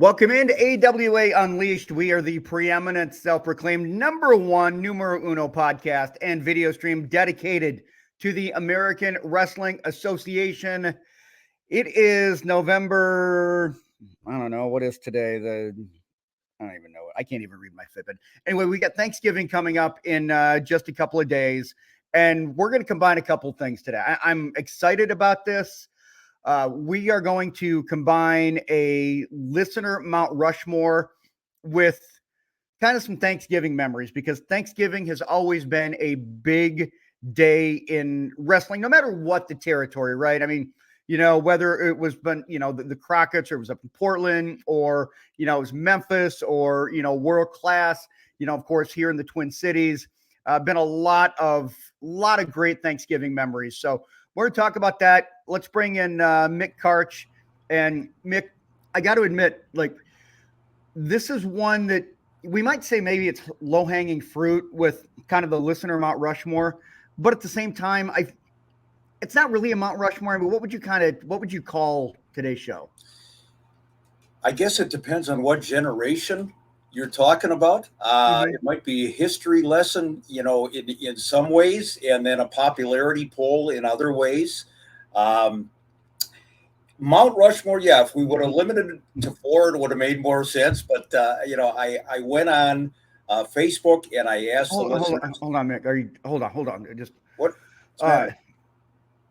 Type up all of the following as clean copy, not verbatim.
Welcome into AWA Unleashed. We are the preeminent, self-proclaimed number one numero uno podcast and video stream dedicated to the American Wrestling Association. It is November, I don't know, what is today? I don't even know. I can't even read my Fitbit. Anyway, we got Thanksgiving coming up in just a couple of days, and we're going to combine a couple things today. I'm excited about this. We are going to combine a listener Mount Rushmore with kind of some Thanksgiving memories, because Thanksgiving has always been a big day in wrestling, no matter what the territory, right? I mean, whether it was been, the Crockett's, or it was up in Portland, or, it was Memphis, or, world class, of course, here in the Twin Cities, been a lot of great Thanksgiving memories. So we're going to talk about that. Let's bring in Mick Karch. And Mick, I got to admit, like, this is one that we might say maybe it's low-hanging fruit with kind of the listener Mount Rushmore, but at the same time, it's not really a Mount Rushmore. I mean, what would you call today's show? I guess it depends on what generation you're talking about. It might be a history lesson, in some ways, and then a popularity poll in other ways. Mount Rushmore, yeah, if we would have limited it to four, it would have made more sense. But, I went on Facebook and I asked the listeners. Hold on, Mick. Hold on. Just what? Are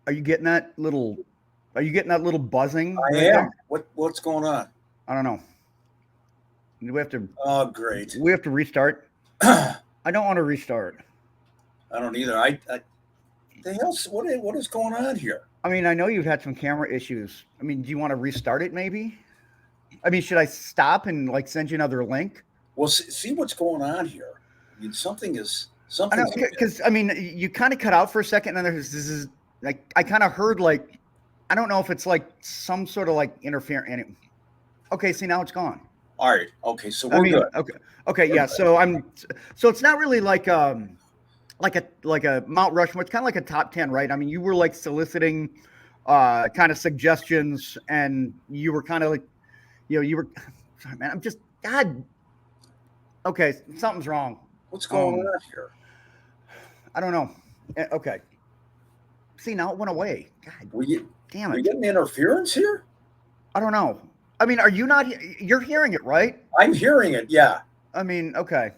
you getting that little buzzing? I am. What's going on? I don't know. Do we have to? Oh, great. We have to restart. I don't want to restart. I don't either. The hell? What is going on here? I mean, I know you've had some camera issues. I mean, do you want to restart it? Maybe. I mean, should I stop and send you another link? Well, see what's going on here. I mean, something. Because I mean, you kind of cut out for a second, and this is like I kind of heard I don't know if it's some sort of interference. Okay, see, now it's gone. All right. Okay, so we're good. Okay, yeah. So it's not really like a Mount Rushmore. It's kind of like a top 10, right? I mean, you were soliciting kind of suggestions, and you were kind of you were. Sorry, man. I'm just God. Okay, something's wrong. What's going on here? I don't know. Okay. See, now it went away. God, damn it! Are you getting interference here? I don't know. I mean, are you not? You're hearing it, right? I'm hearing it. Yeah. I mean, okay.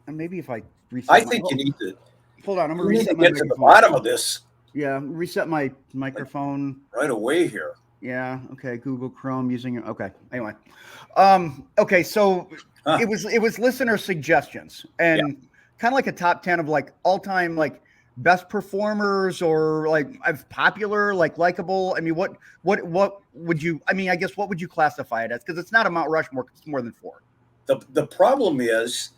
And maybe if I reset. I think you need to. Hold on, I'm gonna reset my microphone. To the bottom of this. Yeah, reset my microphone right away here. Yeah. Okay. Google Chrome using it. Okay. Anyway. Okay. So it was listener suggestions, and kind of like a top 10 of all-time best performers, or popular, likable. I mean, what would you? I mean, I guess what would you classify it as? Because it's not a Mount Rushmore. It's more than four. The problem is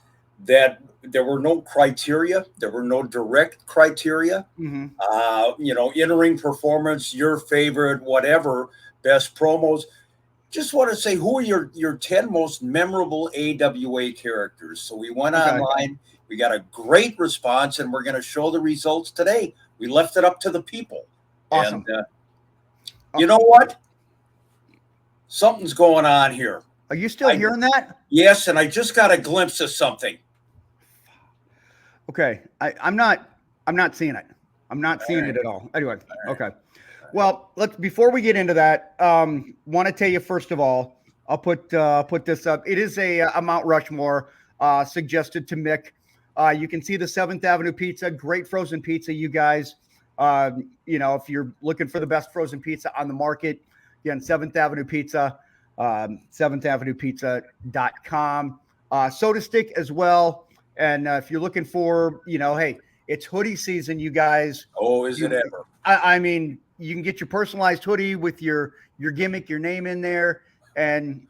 that there were no criteria. There were no direct criteria. In-ring performance, your favorite, whatever, best promos. Just want to say, who are your 10 most memorable AWA characters? So we went online. We got a great response, and we're going to show the results today. We left it up to the people. Awesome. And you know what? Something's going on here. Are you still hearing that? Yes, and I just got a glimpse of something. Okay, I'm not seeing it. I'm not seeing it at all. Anyway, okay. Well, before we get into that, want to tell you first of all, I'll put this up. It is a Mount Rushmore suggested to Mick. You can see the 7th Avenue Pizza, great frozen pizza, you guys. If you're looking for the best frozen pizza on the market, again, 7th Avenue Pizza, 7thavenuepizza.com. Soda Stick as well. And if you're looking for, hey, it's hoodie season, you guys. Oh, is it ever? I mean, you can get your personalized hoodie with your gimmick, your name in there. And,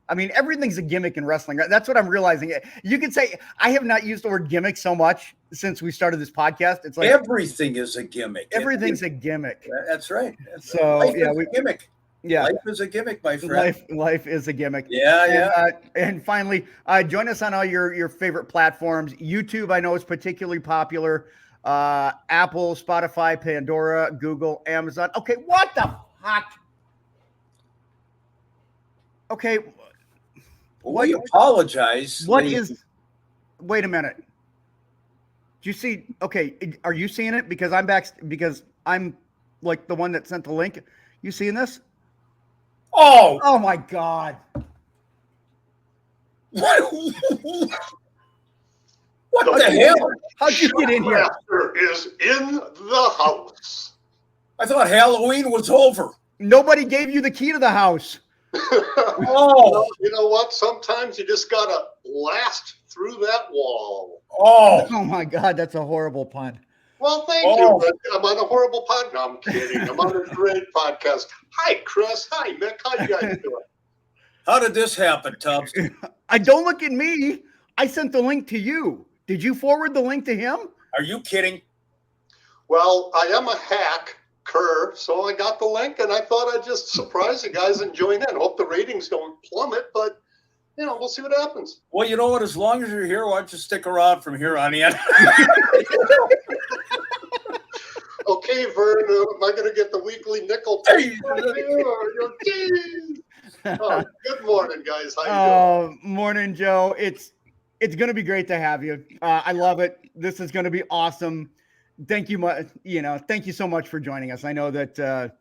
I mean, everything's a gimmick in wrestling. That's what I'm realizing. You could say I have not used the word gimmick so much since we started this podcast. It's like everything is a gimmick. Everything's a gimmick. That's right. So life is a gimmick. Yeah, life is a gimmick, my friend. Life is a gimmick. Yeah. And finally, join us on all your favorite platforms. YouTube, I know, is particularly popular. Apple, Spotify, Pandora, Google, Amazon. Okay, what the fuck? Okay, We apologize. What is? Wait a minute. Do you see? Okay, are you seeing it? Because I'm back. Because I'm like the one that sent the link. You seeing this? Oh! Oh my God! What the hell? How'd you get in here? Is in the house. I thought Halloween was over. Nobody gave you the key to the house. Oh! You know what? Sometimes you just gotta blast through that wall. Oh! Oh my God, that's a horrible pun. Well, thank you. But I'm on a horrible podcast. No, I'm kidding. I'm on a great podcast. Hi, Chris. Hi, Nick. How you guys doing? How did this happen, Tubbs? Don't look at me. I sent the link to you. Did you forward the link to him? Are you kidding? Well, I am a hacker, so I got the link, and I thought I'd just surprise you guys and join in. Hope the ratings don't plummet, but we'll see what happens. Well, you know what? As long as you're here, why don't you stick around from here on in? Okay, Vern, am I going to get the weekly nickel? Good morning, guys. How you doing? Morning, Joe. It's going to be great to have you. I love it. This is going to be awesome. Thank you thank you so much for joining us. I know that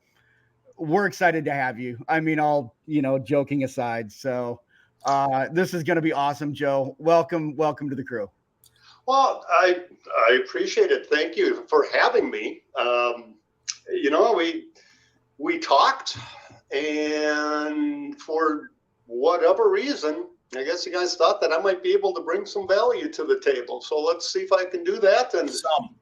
we're excited to have you. I mean, all, joking aside. So this is going to be awesome, Joe. Welcome to the crew. Well, I appreciate it. Thank you for having me. We talked, and for whatever reason, I guess you guys thought that I might be able to bring some value to the table. So let's see if I can do that. And Some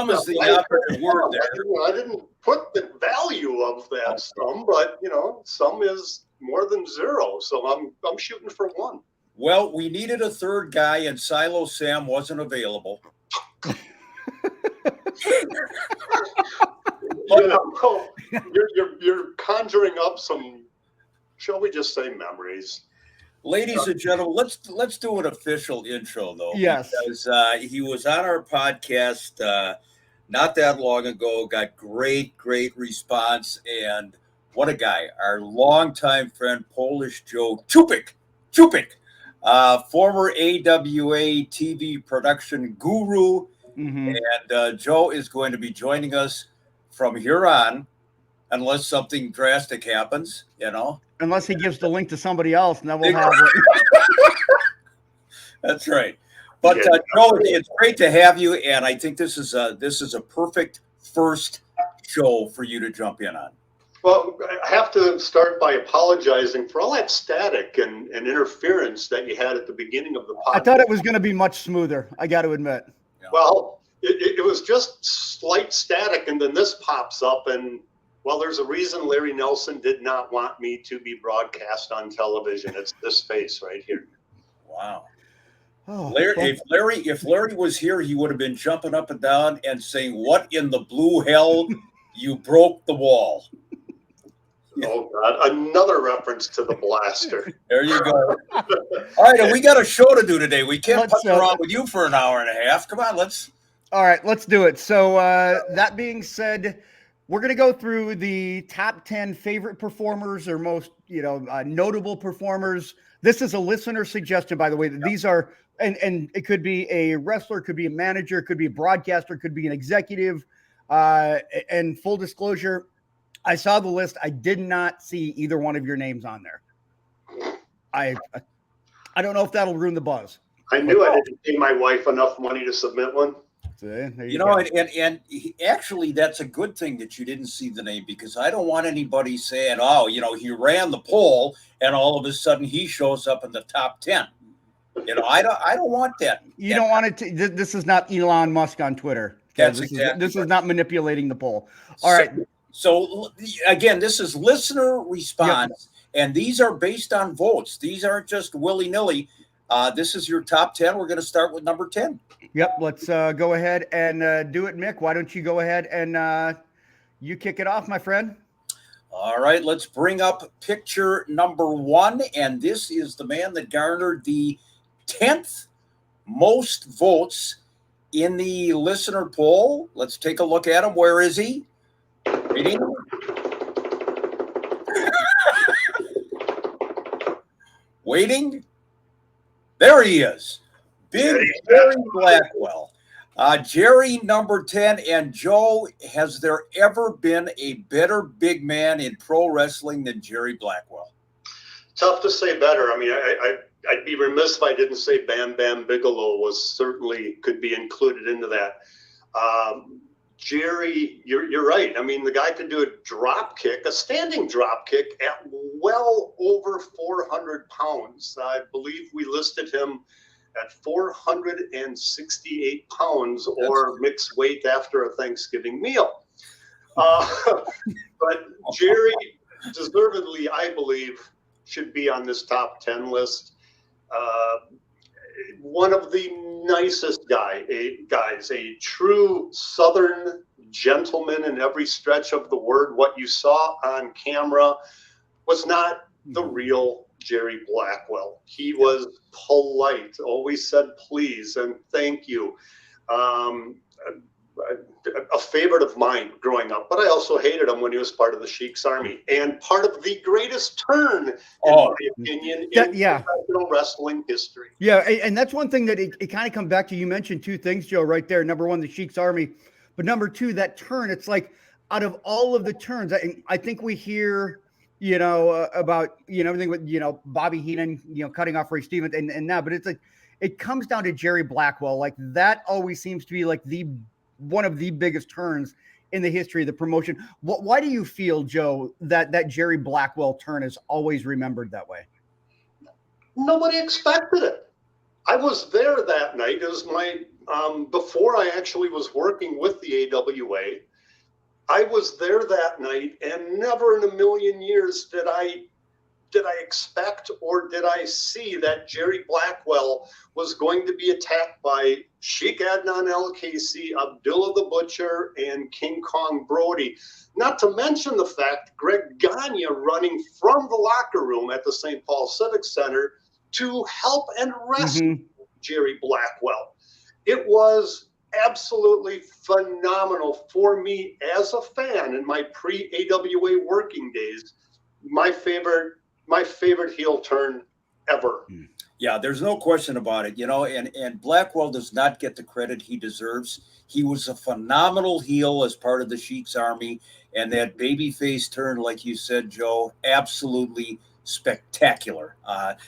is the I operative word there. I didn't put the value of that some, but some is more than zero. So I'm shooting for one. Well, we needed a third guy, and Silo Sam wasn't available. You're conjuring up some, shall we just say, memories. Ladies and gentlemen, let's do an official intro, though. Yes. Because he was on our podcast not that long ago, got great response, and what a guy. Our longtime friend, Polish Joe Chupik, former AWA TV production guru. Mm-hmm. And Joe is going to be joining us from here on, unless something drastic happens, Unless he gives the link to somebody else, and then we'll have it. That's right. But Joe, it's great to have you, and I think this is a perfect first show for you to jump in on. Well, I have to start by apologizing for all that static and interference that you had at the beginning of the podcast. I thought it was going to be much smoother, I got to admit. Yeah. Well, it was just slight static, and then this pops up, and there's a reason Larry Nelson did not want me to be broadcast on television. It's this face right here. Wow. Oh, Larry, if Larry was here, he would have been jumping up and down and saying, "What in the blue hell? You broke the wall." Oh God! Another reference to the blaster. There you go. All right, and we got a show to do today. We can't fuck around with you for an hour and a half. Come on, let's. All right, let's do it. So that being said, we're going to go through the top 10 favorite performers or most, notable performers. This is a listener suggestion, by the way. These are, and it could be a wrestler, could be a manager, could be a broadcaster, could be an executive. And full disclosure, I saw the list. I did not see either one of your names on there. I don't know if that'll ruin the buzz. I knew I didn't pay my wife enough money to submit one. So, and actually, that's a good thing that you didn't see the name, because I don't want anybody saying, "Oh, he ran the poll and all of a sudden he shows up in the top 10." I don't want that. You don't want it to. This is not Elon Musk on Twitter. That's this exactly is not manipulating the poll. All right. So again, this is listener response, and these are based on votes. These aren't just willy-nilly. This is your top 10. We're going to start with number 10. Yep. Let's go ahead and do it, Mick. Why don't you go ahead and you kick it off, my friend? All right. Let's bring up picture number 1. And this is the man that garnered the 10th most votes in the listener poll. Let's take a look at him. Where is he? Reading. waiting. There he is. Big Jerry Blackwell. Jerry, number 10. And Joe, has there ever been a better big man in pro wrestling than Jerry Blackwell? Tough to say better. I mean, I'd be remiss if I didn't say Bam Bam Bigelow could be included into that. Jerry, you're right. I mean, the guy could do a drop kick, a standing drop kick at well over 400 pounds. I believe we listed him at 468 pounds or mixed weight after a Thanksgiving meal. But Jerry, deservedly, I believe, should be on this top 10 list. One of the nicest guys, a true Southern gentleman in every stretch of the word. What you saw on camera was not the real Jerry Blackwell. He was polite, always said please and thank you. A favorite of mine growing up, but I also hated him when he was part of the Sheik's Army and part of the greatest turn, in my opinion, in professional wrestling history. Yeah, and that's one thing that it kind of comes back to. You mentioned two things, Joe, right there. Number one, the Sheik's Army, but number two, that turn. It's like out of all of the turns, I think we hear, about, everything with, Bobby Heenan, cutting off Ray Stevens and that, but it's like, it comes down to Jerry Blackwell. Like that always seems to be like one of the biggest turns in the history of the promotion. Why do you feel, Joe, that Jerry Blackwell turn is always remembered that way? Nobody expected it. I was there that night. It was my before I actually was working with the AWA. I was there that night, and never in a million years did I expect or did I see that Jerry Blackwell was going to be attacked by Sheik Adnan El-Kaisi, Abdullah the Butcher, and King Kong Brody. Not to mention the fact Greg Gagne running from the locker room at the St. Paul Civic Center to help and rescue Jerry Blackwell. It was absolutely phenomenal for me as a fan in my pre-AWA working days. My favorite heel turn ever. Yeah, there's no question about it, and Blackwell does not get the credit he deserves. He was a phenomenal heel as part of the Sheik's Army, and that babyface turn, like you said, Joe, absolutely spectacular.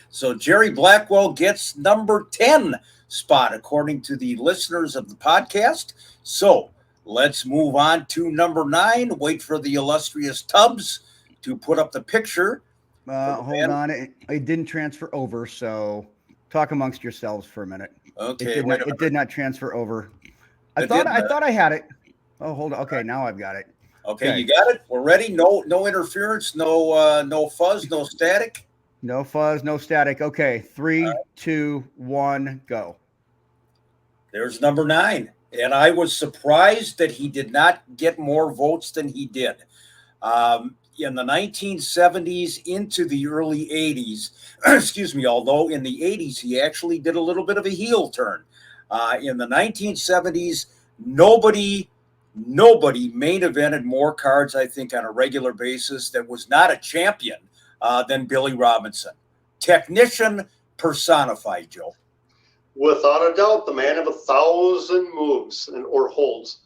So Jerry Blackwell gets number 10 spot, according to the listeners of the podcast. So let's move on to number 9. Wait for the illustrious Tubbs to put up the picture. Hold on. It didn't transfer over, so talk amongst yourselves for a minute. Okay. It did not transfer over. I thought I had it. Oh, hold on. Okay, now I've got it. Okay, you got it? We're ready? No interference, no fuzz, no static? No fuzz, no static. Okay, 3, 2, 1, go. There's number 9. And I was surprised that he did not get more votes than he did. In the 1970s into the early 80s, although in the 80s, he actually did a little bit of a heel turn. In the 1970s, nobody main evented more cards, I think, on a regular basis that was not a champion than Billy Robinson. Technician personified, Joe. Without a doubt, the man of 1,000 moves or holds.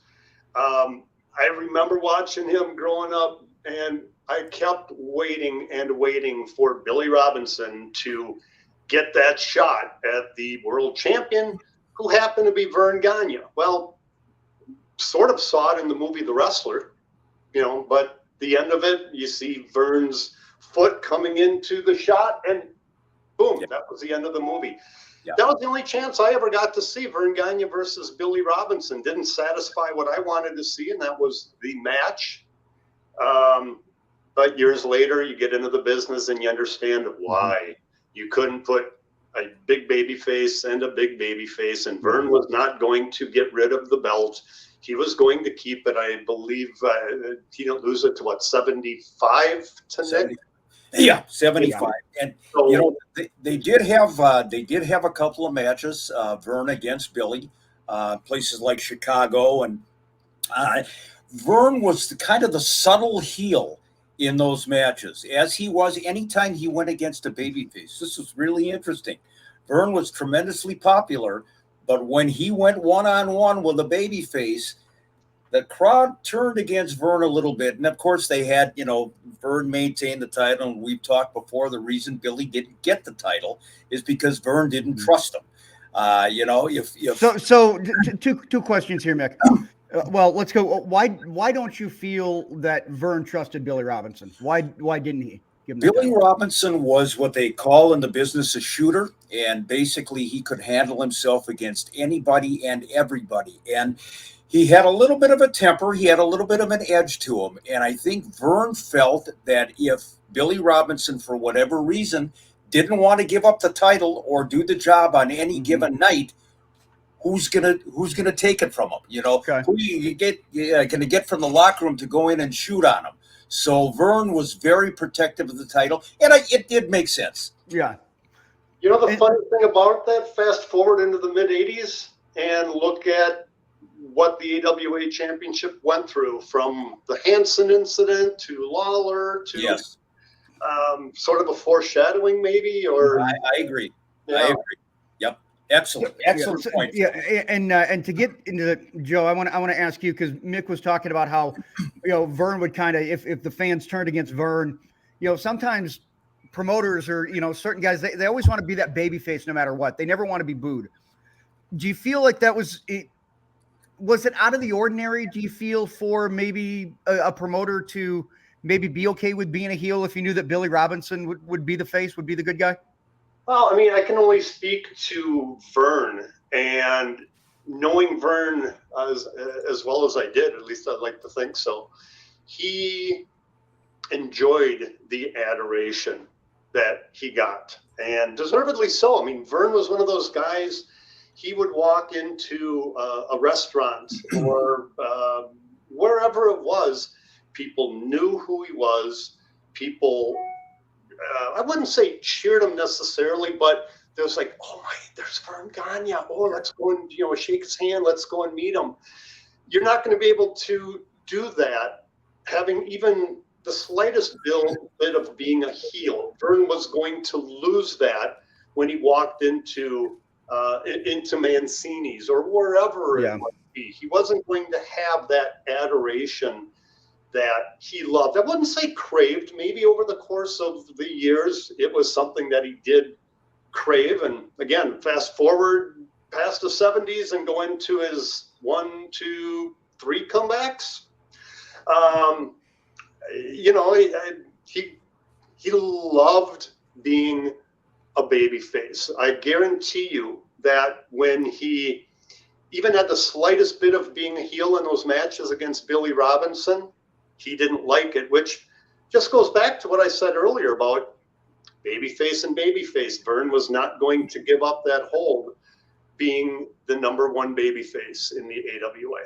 I remember watching him growing up, and I kept waiting and waiting for Billy Robinson to get that shot at the world champion, who happened to be Vern Gagne. Well, sort of saw it in the movie The Wrestler, but the end of it, you see Vern's foot coming into the shot, and boom, that was the end of the movie. Yeah. That was the only chance I ever got to see Vern Gagne versus Billy Robinson. Didn't satisfy what I wanted to see, and that was the match. But years later, you get into the business and you understand why you couldn't put a big baby face and a big baby face, and Vern was not going to get rid of the belt. He was going to keep it. I believe he didn't lose it to 75 to Nick? Yeah, 75. Yeah. And so, they did have a couple of matches, Vern against Billy, places like Chicago, and Vern was the kind of the subtle heel in those matches, as he was anytime he went against a babyface. This was really interesting. Vern was tremendously popular, but when he went one-on-one with a babyface, the crowd turned against Vern a little bit. And of course, they had, Vern maintained the title. And we've talked before, the reason Billy didn't get the title is because Vern didn't trust him. So two questions here, Mick. Well, let's go. Why don't you feel that Vern trusted Billy Robinson? Why didn't he give him Billy Robinson was what they call in the business a shooter, and basically he could handle himself against anybody and everybody. And he had a little bit of a temper. He had a little bit of an edge to him. And I think Vern felt that if Billy Robinson, for whatever reason, didn't want to give up the title or do the job on any given night, who's gonna take it from him? Okay. Who you gonna get from the locker room to go in and shoot on him? So Vern was very protective of the title, and it did make sense. Yeah. The funny thing about that, fast forward into the mid-'80s and look at what the AWA championship went through, from the Hansen incident to Lawler to yes. Sort of a foreshadowing, maybe, or I agree. Yeah. I agree. Yep. Excellent point. Yeah, and to get into Joe, I want to ask you, because Mick was talking about how Vern would kind of, if the fans turned against Vern, sometimes promoters or certain guys, they always want to be that baby face no matter what. They never want to be booed. Do you feel like that was it out of the ordinary? Do you feel for maybe a promoter to maybe be okay with being a heel if you knew that Billy Robinson would be the face, would be the good guy? Well, I mean, I can only speak to Vern, and knowing Vern as well as I did, at least I'd like to think so, he enjoyed the adoration that he got, and deservedly so. I mean, Vern was one of those guys. He would walk into a restaurant or wherever it was, people knew who he was. People, I wouldn't say cheered him necessarily, but there was like, oh my, there's Vern Gagne. Oh, let's go and shake his hand. Let's go and meet him. You're not going to be able to do that having even the slightest bit of being a heel. Vern was going to lose that when he walked into Mancini's or wherever it might be. He wasn't going to have that adoration that he loved. I wouldn't say craved. Maybe over the course of the years, it was something that he did crave. And again, fast forward past the 70s and go into his 1, 2, 3 comebacks. He loved being a baby face. I guarantee you that when he even had the slightest bit of being a heel in those matches against Billy Robinson, he didn't like it, which just goes back to what I said earlier about babyface and babyface. Vern was not going to give up that hold, being the number 1 babyface in the AWA.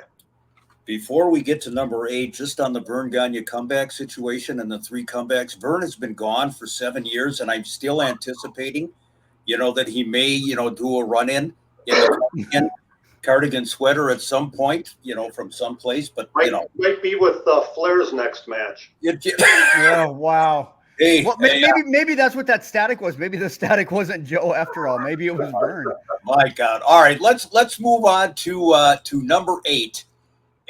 Before we get to number 8, just on the Vern Gagne comeback situation and the 3 comebacks, Vern has been gone for 7 years, and I'm still anticipating, that he may, do a run-in in the cardigan sweater at some point, from someplace. But might be with Flair's next match. Oh wow! Hey, well, maybe that's what that static was. Maybe the static wasn't Joe after all. Maybe it was Vern. My God! All right, let's move on to number 8.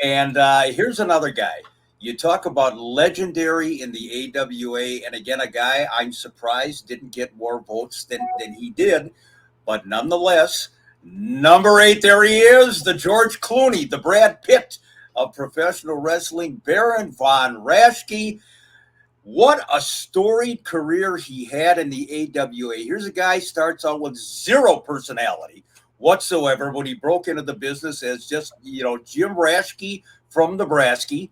And here's another guy. You talk about legendary in the AWA, and again, a guy I'm surprised didn't get more votes than he did, but nonetheless, number 8, there he is, the George Clooney, the Brad Pitt of professional wrestling, Baron von Raschke. What a storied career he had in the AWA. Here's a guy starts out with 0 personality whatsoever when he broke into the business as just, Jim Raschke from Nebraska.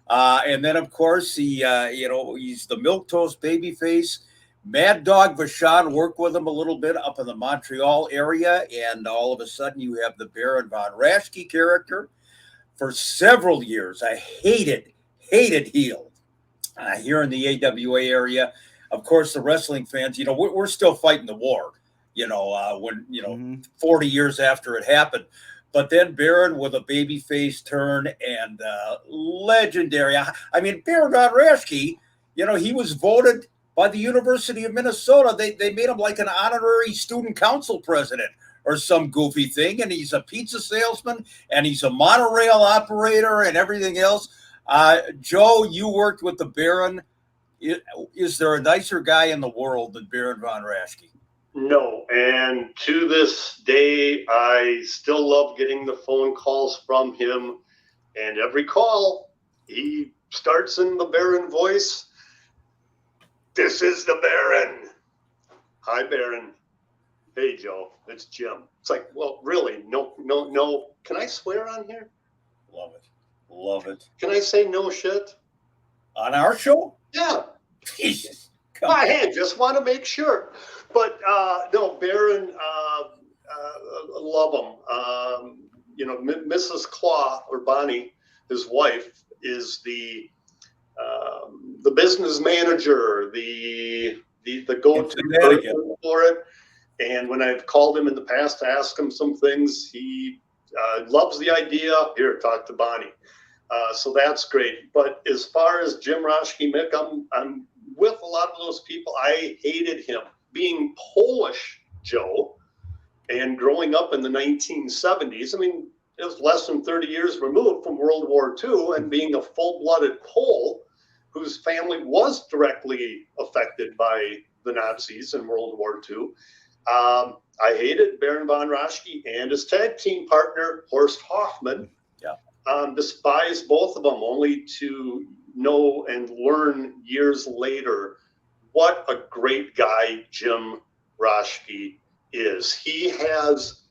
And then, of course, he's the milquetoast babyface. Mad Dog Vachon worked with him a little bit up in the Montreal area, and all of a sudden you have the Baron von Raschke character. For several years, I hated heel here in the AWA area. Of course, the wrestling fans, we're still fighting the war, when 40 years after it happened. But then Baron with a babyface turn and legendary. I mean, Baron von Raschke, You know, he was voted by the University of Minnesota. They made him like an honorary student council president or some goofy thing. And he's a pizza salesman and he's a monorail operator and everything else. Joe, you worked with the Baron. Is there a nicer guy in the world than Baron von Raschke? No, and to this day, I still love getting the phone calls from him. And every call, he starts in the Baron voice. This is the Baron. Hi, Baron. Hey, Joe. It's Jim. It's like, well, really? No. Can I swear on here? Love it. Love it. Can I say no shit? On our show? Yeah. Jesus. I just want to make sure. But no, Baron, love him. You know, Mrs. Claw, or Bonnie, his wife, is the business manager, the go-to person for it. And when I've called him in the past to ask him some things, he loves the idea. Here, talk to Bonnie. So that's great. But as far as Jim Raschke, Mick, I'm with a lot of those people. I hated him. Being Polish, Joe, and growing up in the 1970s, I mean, it was less than 30 years removed from World War II, and being a full-blooded Pole whose family was directly affected by the Nazis in World War II. I hated Baron von Raschke and his tag team partner, Horst Hoffman. Yeah. Despised both of them, only to know and learn years later what a great guy Jim Raschke is. He has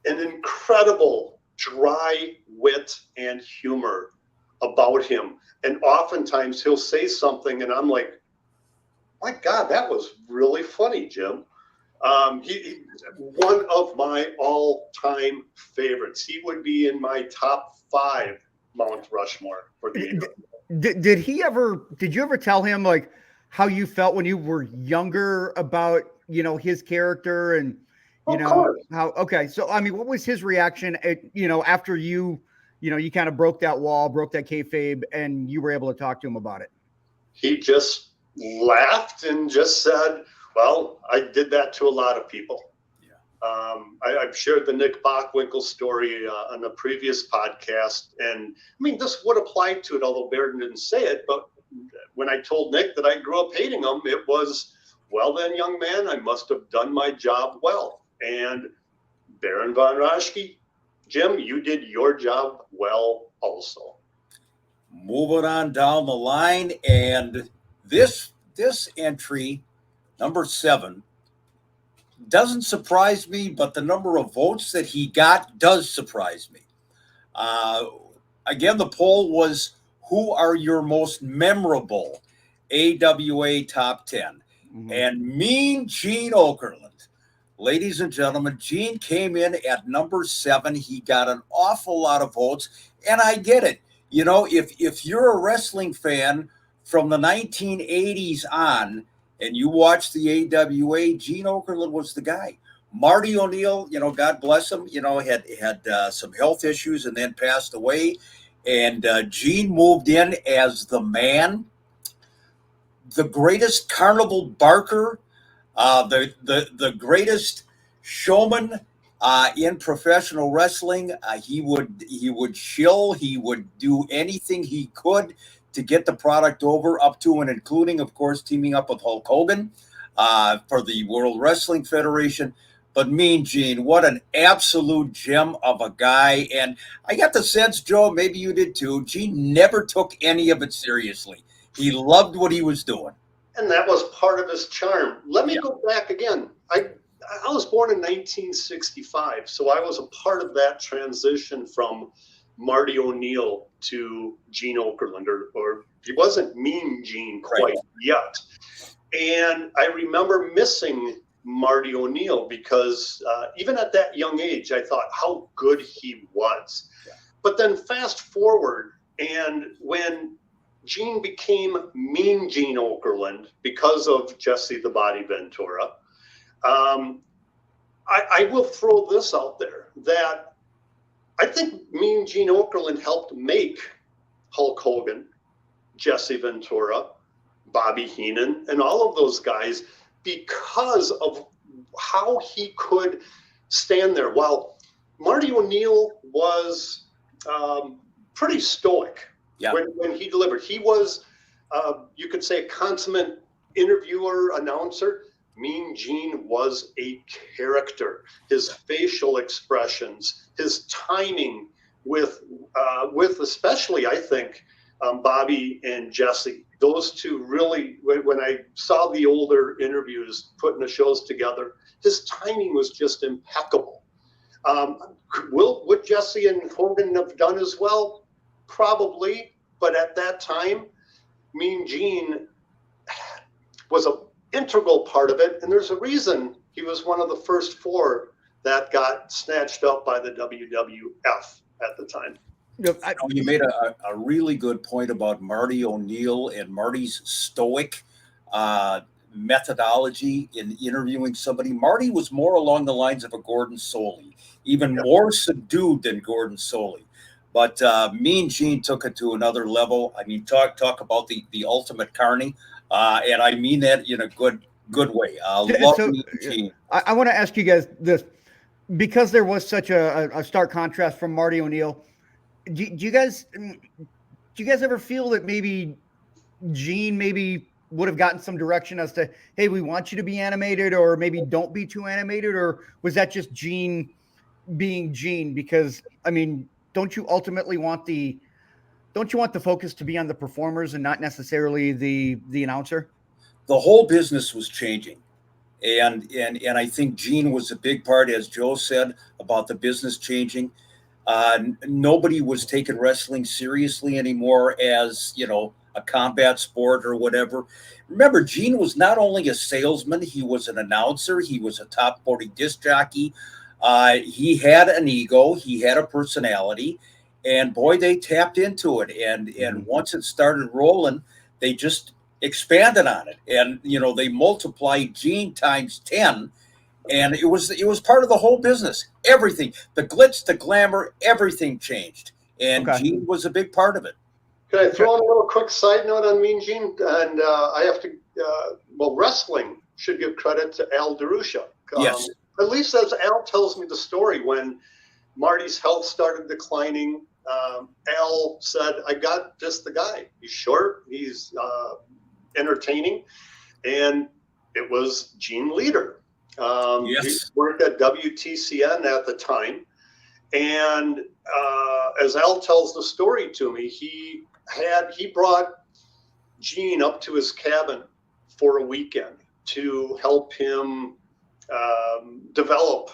an incredible dry wit and humor about him. And oftentimes he'll say something and I'm like, my God, that was really funny, Jim. He one of my all-time favorites. He would be in my top 5 Mount Rushmore for the Did you ever tell him like how you felt when you were younger about, you know, his character and, you know, how, okay. So, I mean, what was his reaction you know, after you kind of broke that wall, broke that kayfabe, and you were able to talk to him about it? He just laughed and just said, well, I did that to a lot of people. Yeah. I've shared the Nick Bockwinkel story on a previous podcast. And I mean, this would apply to it, although Baron didn't say it. But when I told Nick that I grew up hating him, it was, well, then, young man, I must have done my job well. And Baron von Raschke, Jim, you did your job well also. Moving on down the line, and this entry, number 7, doesn't surprise me, but the number of votes that he got does surprise me. Again, the poll was, who are your most memorable AWA top 10? Mm-hmm. And Mean Gene Okerlund, ladies and gentlemen, Gene came in at number 7. He got an awful lot of votes, and I get it. You know, if you're a wrestling fan from the 1980s on, and you watch the AWA, Gene Okerlund was the guy. Marty O'Neill, you know, God bless him, you know, had some health issues and then passed away. And Gene moved in as the man, the greatest carnival barker, the greatest showman in professional wrestling. He would shill. He would do anything he could to get the product over, up to and including, of course, teaming up with Hulk Hogan for the World Wrestling Federation. But Mean Gene, what an absolute gem of a guy. And I got the sense, Joe, maybe you did too, Gene never took any of it seriously. He loved what he was doing. And that was part of his charm. Let me go back again. I was born in 1965, so I was a part of that transition from Marty O'Neill to Gene Okerlund, or he wasn't Mean Gene quite yet. And I remember missing Marty O'Neill because even at that young age, I thought how good he was. Yeah. But then fast forward, and when Gene became Mean Gene Okerlund because of Jesse the Body Ventura, I will throw this out there that I think Mean Gene Okerlund helped make Hulk Hogan, Jesse Ventura, Bobby Heenan, and all of those guys because of how he could stand there. While Marty O'Neill was pretty stoic when he delivered. He was, you could say, a consummate interviewer, announcer. Mean Gene was a character. His facial expressions, his timing with especially, I think, Bobby and Jesse. Those two really, when I saw the older interviews putting the shows together, his timing was just impeccable. Would Jesse and Hogan have done as well? Probably, but at that time, Mean Gene was an integral part of it, and there's a reason he was one of the first four that got snatched up by the WWF at the time. You made a really good point about Marty O'Neill and Marty's stoic methodology in interviewing somebody. Marty was more along the lines of a Gordon Soley, even more subdued than Gordon Soley. But Mean Gene took it to another level. I mean, talk about the ultimate carny, and I mean that in a good way. Love Mean Gene. I want to ask you guys this, because there was such a stark contrast from Marty O'Neill. Do you guys ever feel that maybe Gene would have gotten some direction as to, hey, we want you to be animated, or maybe don't be too animated? Or was that just Gene being Gene? Because, I mean, don't you ultimately want the focus to be on the performers and not necessarily the announcer? The whole business was changing. And I think Gene was a big part, as Joe said, about the business changing. Nobody was taking wrestling seriously anymore as, a combat sport or whatever. Remember, Gene was not only a salesman, he was an announcer, he was a top 40 disc jockey. He had an ego, he had a personality, and boy, they tapped into it. And once it started rolling, they just expanded on it. And, they multiplied Gene times 10. And it was part of the whole business. Everything, the glitz, the glamour, everything changed. And Gene was a big part of it. Can I throw in a little quick side note on Mean Gene? And I have to, wrestling should give credit to Al DeRusha. Yes. At least as Al tells me the story, when Marty's health started declining, Al said, I got just the guy. He's short, he's entertaining. And it was Gene Leader. Yes. He worked at WTCN at the time. And as Al tells the story to me, he brought Gene up to his cabin for a weekend to help him develop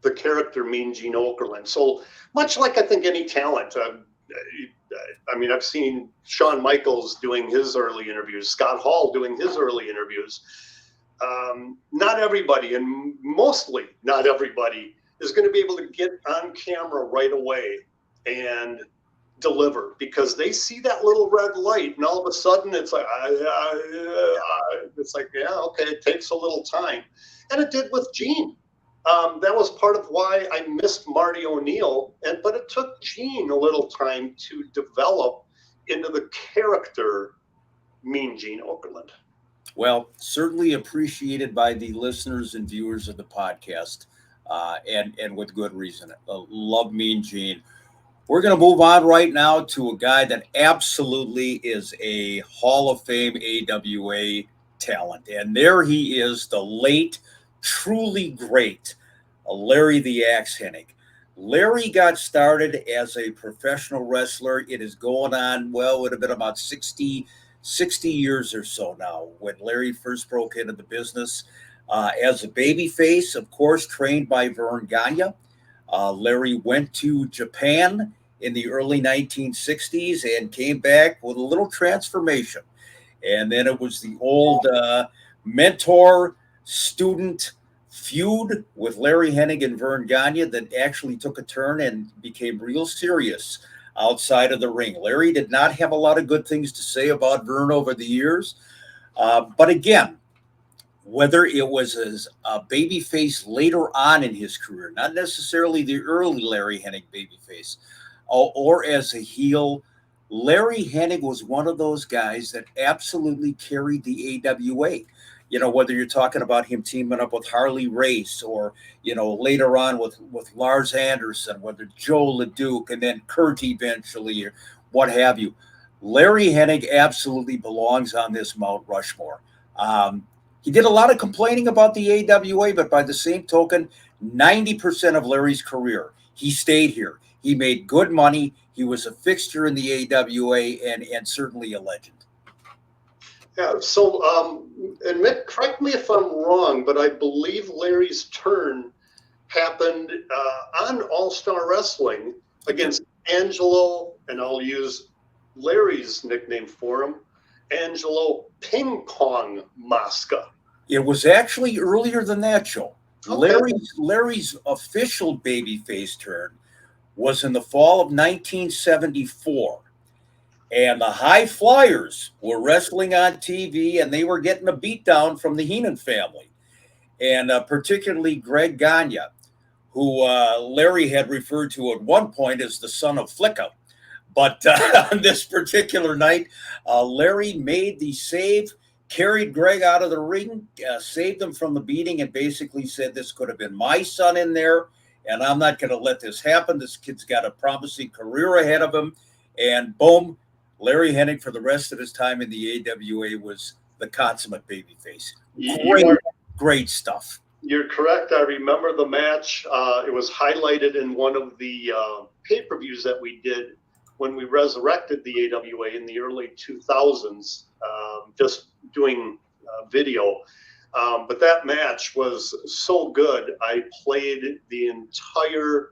the character Mean Gene Okerlund. So much like I think any talent, I've seen Shawn Michaels doing his early interviews, Scott Hall doing his early interviews. Not everybody, and mostly not everybody, is going to be able to get on camera right away and deliver, because they see that little red light, and all of a sudden it's like, it takes a little time. And it did with Gene. That was part of why I missed Marty O'Neill, but it took Gene a little time to develop into the character Mean Gene Okerlund. Well, certainly appreciated by the listeners and viewers of the podcast, and with good reason. Love Mean Gene. We're going to move on right now to a guy that absolutely is a Hall of Fame AWA talent. And there he is, the late, truly great Larry the Axe Hennig. Larry got started as a professional wrestler. It is going on, it would have been about 60 years or so now when Larry first broke into the business. As a babyface, of course, trained by Vern Gagne. Larry went to Japan in the early 1960s and came back with a little transformation. And then it was the old mentor-student feud with Larry Hennig and Vern Gagne that actually took a turn and became real serious outside of the ring. Larry did not have a lot of good things to say about Vern over the years. But again, whether it was as a babyface later on in his career, not necessarily the early Larry Hennig babyface, or as a heel Larry Hennig was one of those guys that absolutely carried the AWA. You know, whether you're talking about him teaming up with Harley Race or, you know, later on with Lars Anderson, whether Joe LeDuc and then Kurt eventually or what have you. Larry Hennig absolutely belongs on this Mount Rushmore. He did a lot of complaining about the AWA, but by the same token, 90% of Larry's career, he stayed here. He made good money. He was a fixture in the AWA and certainly a legend. Yeah. So, and Mick, correct me if I'm wrong, but I believe Larry's turn happened on All-Star Wrestling against Angelo, and I'll use Larry's nickname for him, Angelo Ping Pong Mosca. It was actually earlier than that, Joe. Okay. Larry's official babyface turn was in the fall of 1974. And the High Flyers were wrestling on TV, and they were getting a beatdown from the Heenan family. And particularly Greg Gagne, who Larry had referred to at one point as the son of Flicka. But on this particular night, Larry made the save, carried Greg out of the ring, saved him from the beating, and basically said, this could have been my son in there, and I'm not going to let this happen. This kid's got a promising career ahead of him. And boom, Larry Hennig, for the rest of his time in the AWA, was the consummate babyface. Great stuff. You're correct. I remember the match. It was highlighted in one of the pay-per-views that we did when we resurrected the AWA in the early 2000s, just doing video. But that match was so good. I played the entire,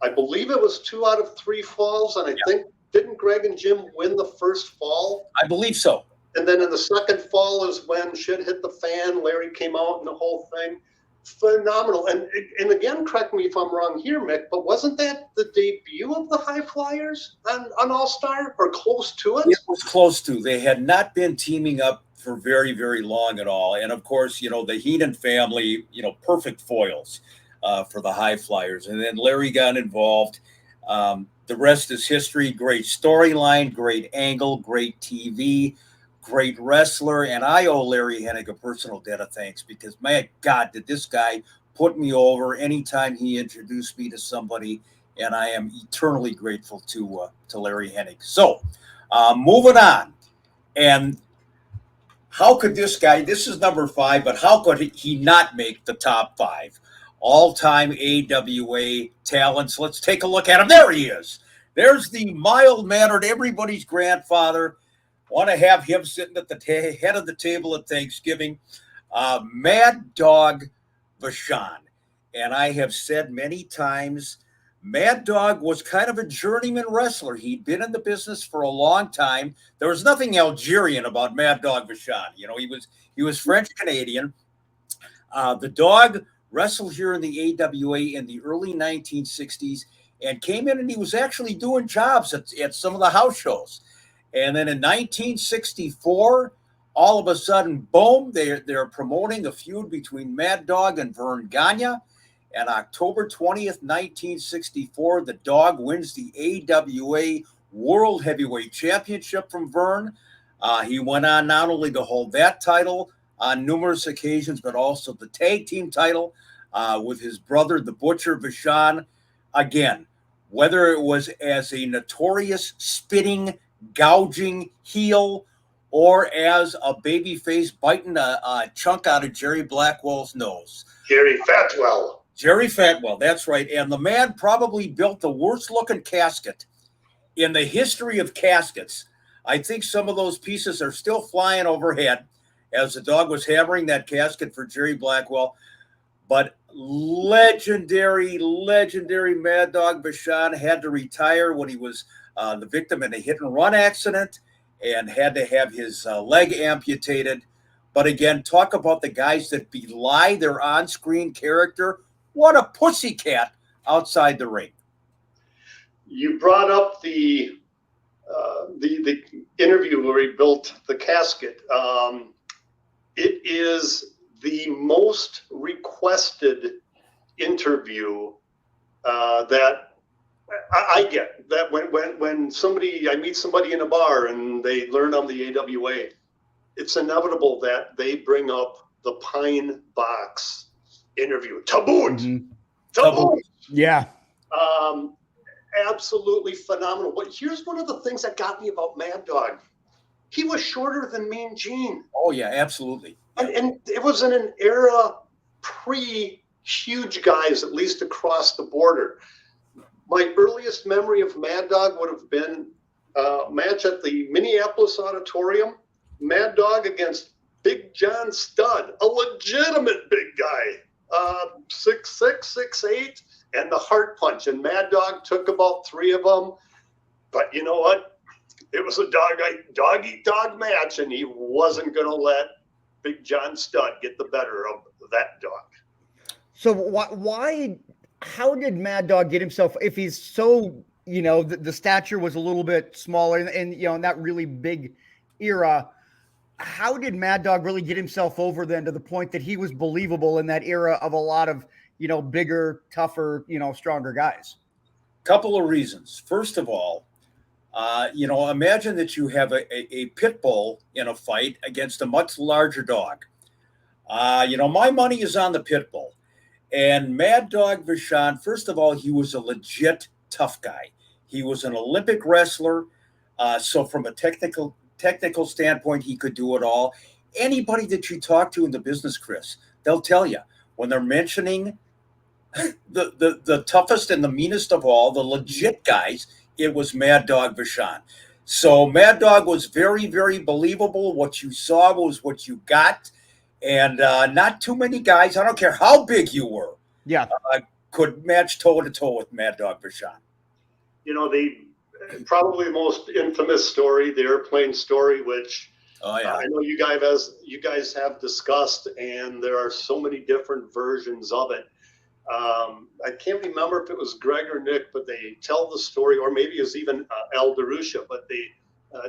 I believe it was 2 out of 3 falls, and I think, didn't Greg and Jim win the first fall? I believe so. And then in the second fall is when shit hit the fan. Larry came out and the whole thing. Phenomenal. And again, correct me if I'm wrong here, Mick, but wasn't that the debut of the High Flyers on All-Star or close to it? It was close to. They had not been teaming up for very, very long at all. And of course, you know, the Heenan family, you know, perfect foils for the High Flyers. And then Larry got involved. The rest is history. Great storyline, great angle, great TV, great wrestler. And I owe Larry Hennig a personal debt of thanks because, my God, did this guy put me over anytime he introduced me to somebody. And I am eternally grateful to Larry Hennig. So moving on. And how could this guy, this is number 5, but how could he not make the top 5? All-time AWA talents. Let's take a look at him. There he is. There's the mild-mannered, everybody's grandfather. Want to have him sitting at the head of the table at Thanksgiving. Mad Dog Vachon. And I have said many times, Mad Dog was kind of a journeyman wrestler. He'd been in the business for a long time. There was nothing Algerian about Mad Dog Vachon. You know, he was French-Canadian. The dog wrestled here in the AWA in the early 1960s and came in and he was actually doing jobs at some of the house shows. And then in 1964, all of a sudden, boom, they're promoting a feud between Mad Dog and Vern Gagne. And October 20th, 1964, the dog wins the AWA World Heavyweight Championship from Vern. He went on not only to hold that title on numerous occasions, but also the tag team title with his brother, the Butcher Vachon. Again, whether it was as a notorious spitting, gouging heel or as a babyface biting a chunk out of Jerry Blackwell's nose. Jerry Fatwell, that's right. And the man probably built the worst-looking casket in the history of caskets. I think some of those pieces are still flying overhead as the dog was hammering that casket for Jerry Blackwell. But legendary Mad Dog Vachon had to retire when he was the victim in a hit-and-run accident and had to have his leg amputated. But again, talk about the guys that belie their on-screen character. What a pussycat outside the ring. You brought up the interview where he built the casket. It is the most requested interview that I get that when I meet somebody in a bar and they learn I'm the AWA, it's inevitable that they bring up the pine box interview. Taboot. Mm-hmm. Yeah. Absolutely phenomenal. But here's one of the things that got me about Mad Dog. He was shorter than Mean Gene. Oh yeah, absolutely. And it was in an era pre-huge guys, at least across the border. My earliest memory of Mad Dog would have been a match at the Minneapolis Auditorium. Mad Dog against Big John Studd, a legitimate big guy, 6'6", 6'8", and the heart punch. And Mad Dog took about 3 of them. But you know what? It was a dog-eat-dog match, and he wasn't going to let Big John Studd get the better of that dog. So why how did Mad Dog get himself, if he's so, the stature was a little bit smaller and in that really big era, how did Mad Dog really get himself over then to the point that he was believable in that era of a lot of, bigger, tougher, stronger guys? Couple of reasons. First of all, imagine that you have a pit bull in a fight against a much larger dog. My money is on the pit bull. And Mad Dog Vachon, first of all, he was a legit tough guy. He was an Olympic wrestler. So from a technical standpoint, he could do it all. Anybody that you talk to in the business, Chris, they'll tell you when they're mentioning the toughest and the meanest of all, the legit guys, it was Mad Dog Vachon. So Mad Dog was very, very believable. What you saw was what you got. And not too many guys, I don't care how big you were, could match toe-to-toe with Mad Dog Vachon. Probably the most infamous story, the airplane story, which I know you guys have discussed, and there are so many different versions of it. I can't remember if it was Greg or Nick, but they tell the story, or maybe it's even Al DeRusha, but they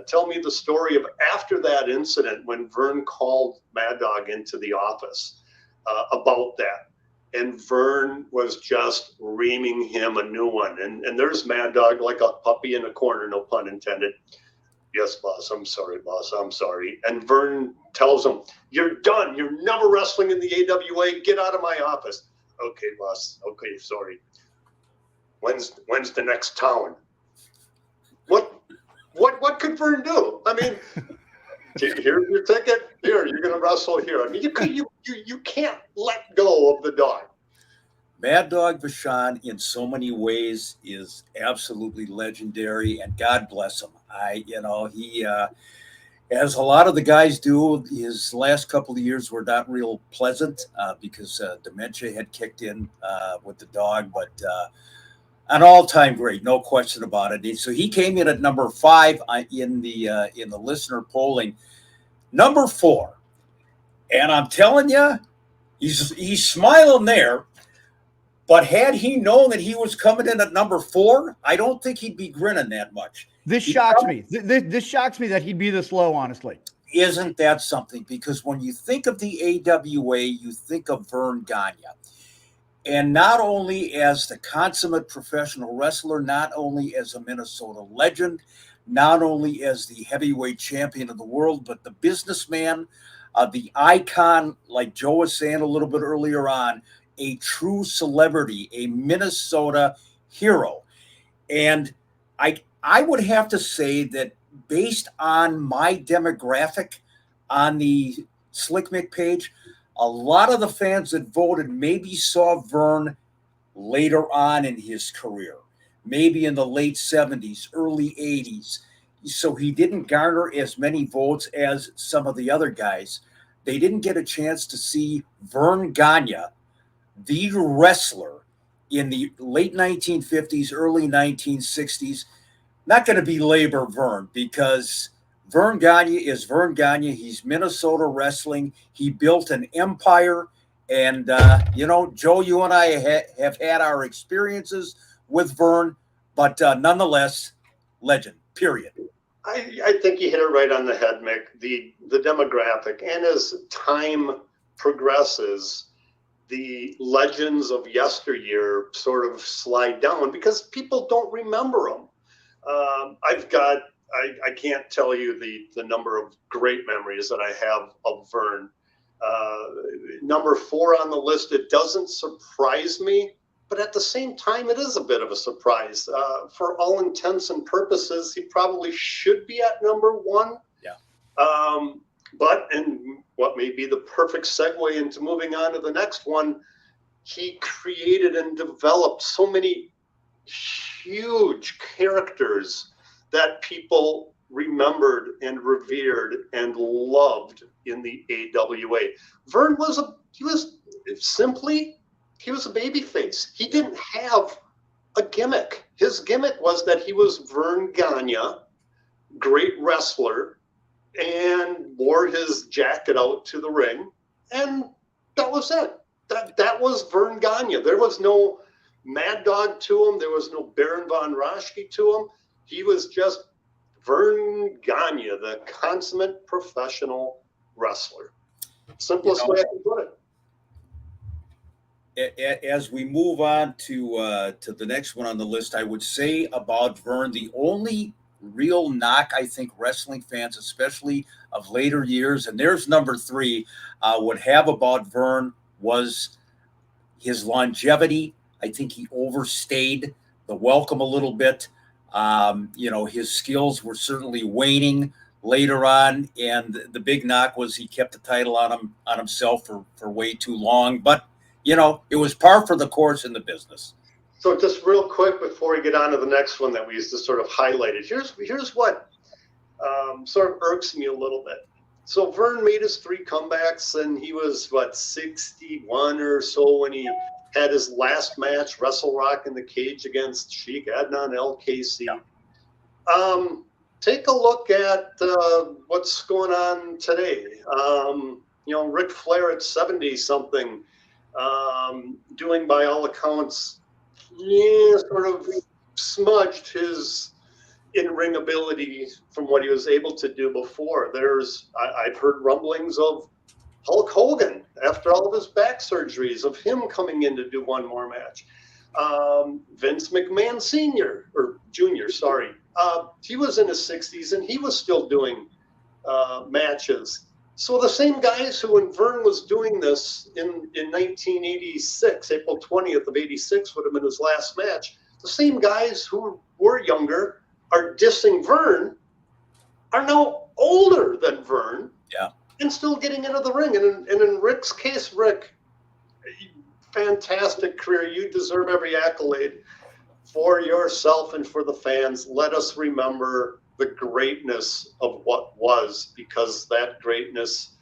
tell me the story of after that incident when Vern called Mad Dog into the office about that. And Vern was just reaming him a new one. And there's Mad Dog like a puppy in a corner, no pun intended. Yes, boss, I'm sorry, boss, I'm sorry. And Vern tells him, you're done. You're never wrestling in the AWA. Get out of my office. Okay, boss. Okay, sorry. When's the next town? What could Vern do? I mean, here's your ticket. Here, you're going to wrestle here. I mean, you can't let go of the dog. Mad Dog Vachon, in so many ways, is absolutely legendary, and God bless him. He, as a lot of the guys do, his last couple of years were not real pleasant because dementia had kicked in with the dog, but an all-time great, no question about it. And so he came in at number 5 in the listener polling. Number 4, and I'm telling you, he's smiling there. But had he known that he was coming in at number 4, I don't think he'd be grinning that much. This shocks me. This shocks me that he'd be this low, honestly. Isn't that something? Because when you think of the AWA, you think of Vern Gagne. And not only as the consummate professional wrestler, not only as a Minnesota legend, not only as the heavyweight champion of the world, but the businessman, the icon, like Joe was saying a little bit earlier on, a true celebrity, a Minnesota hero. And I would have to say that based on my demographic on the Slick Mick page, a lot of the fans that voted maybe saw Vern later on in his career, maybe in the late 70s, early 80s. So he didn't garner as many votes as some of the other guys. They didn't get a chance to see Vern Gagne, the wrestler in the late 1950s, early 1960s. Not going to belabor Vern because Vern Gagne is Vern Gagne. He's Minnesota wrestling. He built an empire. And, Joe, you and I have had our experiences with Vern, but nonetheless, legend, period. I think you hit it right on the head, Mick. The demographic. And as time progresses, the legends of yesteryear sort of slide down because people don't remember them. I can't tell you the number of great memories that I have of Vern. Number 4 on the list, it doesn't surprise me, but at the same time, it is a bit of a surprise. For all intents and purposes, he probably should be at number 1. Yeah. But, and what may be the perfect segue into moving on to the next one, he created and developed so many huge characters that people remembered and revered and loved in the AWA. Vern was a baby face. He didn't have a gimmick. His gimmick was that he was Vern Gagne, great wrestler, and wore his jacket out to the ring, and that was it. That was Vern Gagne. There was no Mad Dog to him. There was no Baron von Raschke to him. He was just Vern Gagne, the consummate professional wrestler. Simplest way I can put it. As we move on to the next one on the list, I would say about Vern, the only real knock I think wrestling fans, especially of later years, and there's number 3, would have about Vern was his longevity. I think he overstayed the welcome a little bit. His skills were certainly waning later on, and the big knock was he kept the title on himself for way too long. But it was par for the course in the business. So just real quick before we get on to the next one that we used to sort of highlight it. Here's what sort of irks me a little bit. So Vern made his 3 comebacks, and he was 61 or so when he had his last match, Wrestle Rock in the Cage against Sheik Adnan LKC. Yeah. Take a look at what's going on today. Ric Flair at 70-something, doing by all accounts, sort of smudged his in-ring ability from what he was able to do before. I've heard rumblings of Hulk Hogan after all of his back surgeries, of him coming in to do one more match. Vince McMahon Sr. or Jr., sorry. He was in his 60s and he was still doing matches. So the same guys who, when Vern was doing this in 1986, April 20th of 86 would have been his last match, the same guys who were younger are dissing Vern are now older than Vern. Yeah. And still getting into the ring. And in Rick's case, Rick, fantastic career. You deserve every accolade for yourself and for the fans. Let us remember the greatness of what was, because that greatness,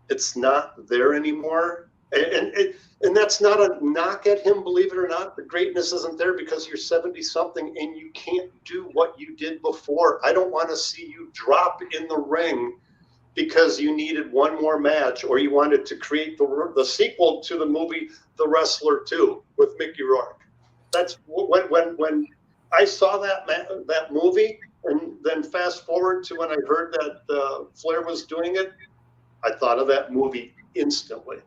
it's not there anymore. And that's not a knock at him, believe it or not. The greatness isn't there because you're 70-something and you can't do what you did before. I don't want to see you drop in the ring because you needed one more match, or you wanted to create the sequel to the movie The Wrestler 2 with Mickey Rourke. That's when I saw that movie, and then fast forward to when I heard that Flair was doing it, I thought of that movie instantly.